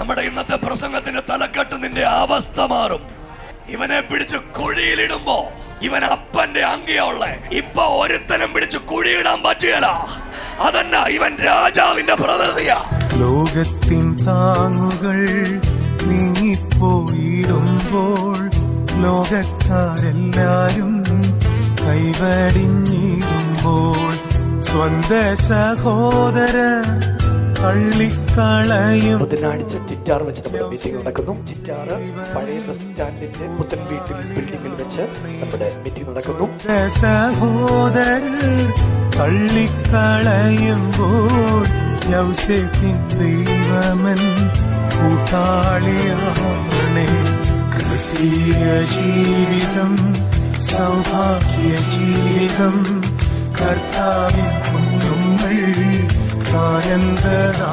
നമ്മുടെ ഇന്നത്തെ പ്രസംഗത്തിന്റെ തലക്കെട്ട് നിന്റെ അവസ്ഥ മാറും. ഇവനെ പിടിച്ച് കുഴിയിലിടുമ്പോ ഇവൻ അപ്പന്റെ അങ്കിയുള്ള ഇപ്പൊ ഒരുത്തനും പിടിച്ച് കുഴിയിടാൻ പറ്റുകയില്ല. അതന്നെ ഇവൻ രാജാവിന്റെ പ്രതിനിധിയാ. ലോകത്തിൻ താങ്ങുകൾ നീങ്ങിപ്പോയിടുമ്പോൾ ലോകക്കാരെല്ലാരും കൈവടിഞ്ഞിടുമ്പോൾ സ്വന്ത സഹോദര തള്ളിക്കളയും. ബുധനാഴ്ച ചിറ്റാർ വെച്ച് നമ്മുടെ മീറ്റിംഗ് നടക്കുന്നു. ചിറ്റാറ് പഴയ ബസ് സ്റ്റാൻഡിന്റെ പുത്തൻ വീട്ടിൽ ബിൽഡിംഗിൽ വെച്ച് നമ്മുടെ മീറ്റിംഗ് നടക്കുന്നു. സഹോദരർ തള്ളിക്കളയുമ്പോൾ യൗസേപ്പിൻ ദൈവമൻ കൂട്ടാളിയാണേ. ക്രിസ്തീയ ജീവിതം സൗഭാഗ്യ ജീവിതം കർത്താവിൻ കുഞ്ഞുങ്ങൾ ആനന്ദനാ.